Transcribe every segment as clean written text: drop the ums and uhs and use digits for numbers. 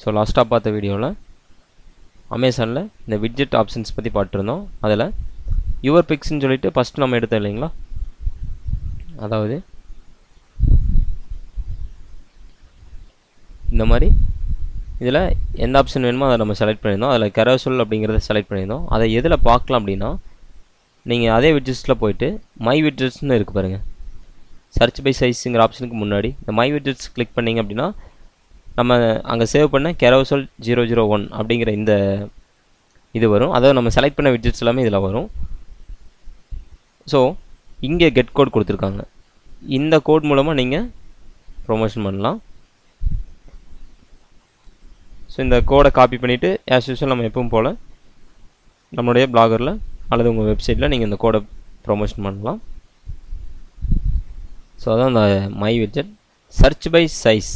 So லாஸ்ட்டாக பார்த்த வீடியோவில் அமேசானில் இந்த விட்ஜெட் ஆப்ஷன்ஸ் பற்றி பார்த்துருந்தோம். அதில் யுவர் பிக்ஸ்ன்னு சொல்லிட்டு ஃபஸ்ட்டு நம்ம எடுத்தோம் இல்லைங்களா, அதாவது இந்த மாதிரி இதில் எந்த ஆப்ஷன் வேணுமோ அதை நம்ம செலக்ட் பண்ணியிருந்தோம். அதில் கரோசல் அப்படிங்கிறத செலக்ட் பண்ணியிருந்தோம். அதை எதில் பார்க்கலாம் அப்படின்னா, நீங்கள் அதே விட்ஜெட்ஸில் போயிட்டு மை விட்ஜெட்ஸ்னு இருக்குது பாருங்கள், சர்ச் பை சைஸுங்கிற ஆப்ஷனுக்கு முன்னாடி இந்த மை விட்ஜெட்ஸ் கிளிக் பண்ணிங்க அப்படின்னா நம்ம அங்கே சேவ் பண்ண கரோசல் 001 அப்படிங்கிற இந்த இது வரும். அதாவது நம்ம செலக்ட் பண்ண விட்ஜெட்ஸ் எல்லாமே இதில் வரும். ஸோ இங்கே கெட் கோட் கொடுத்துருக்காங்க. இந்த கோட் மூலமாக நீங்கள் ப்ரொமோஷன் பண்ணலாம். ஸோ இந்த கோடை காப்பி பண்ணிவிட்டு ஆஸ் யூஸ்வல் நம்ம எப்பவும் போல் நம்மளுடைய பிளாகரில் அல்லது உங்கள் வெப்சைட்டில் நீங்கள் இந்த கோடை ப்ரொமோஷன் பண்ணலாம். ஸோ அதான் இந்த my widget. Search by size,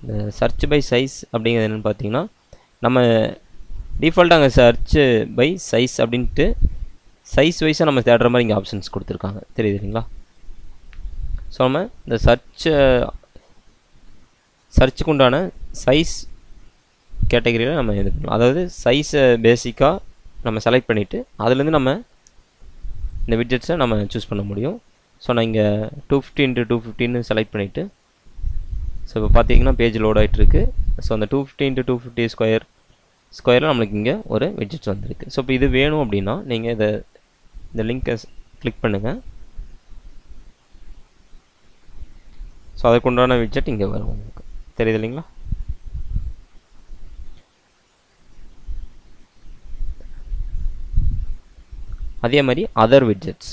இந்த சர்ச் பை சைஸ் அப்படிங்கிறது என்னென்னு பார்த்தீங்கன்னா, நம்ம டிஃபால்ட்டாக அங்கே சர்ச் பை சைஸ் அப்படின்ட்டு சைஸ் வைஸாக நம்ம தேடுற மாதிரி இங்கே ஆப்ஷன்ஸ் கொடுத்துருக்காங்க, தெரியுது இல்லைங்களா. ஸோ நம்ம இந்த சர்ச்சுக்கு உண்டான சைஸ் கேட்டகரியில் நம்ம இது பண்ணலாம். அதாவது சைஸை பேசிக்காக நம்ம செலக்ட் பண்ணிவிட்டு அதுலேருந்து நம்ம இந்த விட்ஜெட்ஸை நம்ம சூஸ் பண்ண முடியும். ஸோ நான் இங்கே 250x250 செலக்ட் பண்ணிவிட்டு, ஸோ இப்போ பார்த்தீங்கன்னா பேஜ் லோட் ஆகிட்டுருக்கு. ஸோ அந்த 250x250 ஸ்கொயரில் நம்மளுக்கு இங்கே ஒரு விட்ஜெட்ஸ் வந்துருக்கு. ஸோ இப்போ இது வேணும் அப்படின்னா நீங்கள் இந்த லிங்க்கை கிளிக் பண்ணுங்கள். ஸோ அதுக்குண்டான விட்ஜெட் இங்கே வரும், உங்களுக்கு தெரியுது இல்லைங்களா. அதே மாதிரி அதர் விட்ஜெட்ஸ்,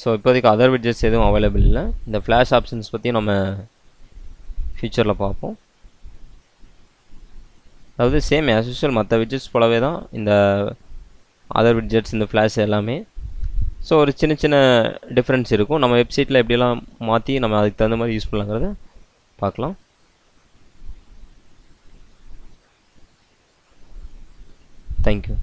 ஸோ இப்போதைக்கு அதர் விட்ஜெட்ஸ் எதுவும் அவைலபிள் இல்லை. இந்த ஃப்ளாஷ் ஆப்ஷன்ஸ் பற்றி நம்ம ஃபியூச்சரில் பார்ப்போம். அதாவது சேம் ஆஸ் யூஸ்வல் மற்ற விட்ஜெட்ஸ் போலவே தான் இந்த அதர் விட்ஜெட்ஸ், இந்த ஃப்ளாஷ் எல்லாமே. ஸோ ஒரு சின்ன சின்ன டிஃப்ரென்ஸ் இருக்கும். நம்ம வெப்சைட்டில் எப்படியெல்லாம் மாற்றி நம்ம அதுக்கு தகுந்த மாதிரி யூஸ் பண்ணலாங்கிறத பார்க்கலாம். தேங்க்யூ.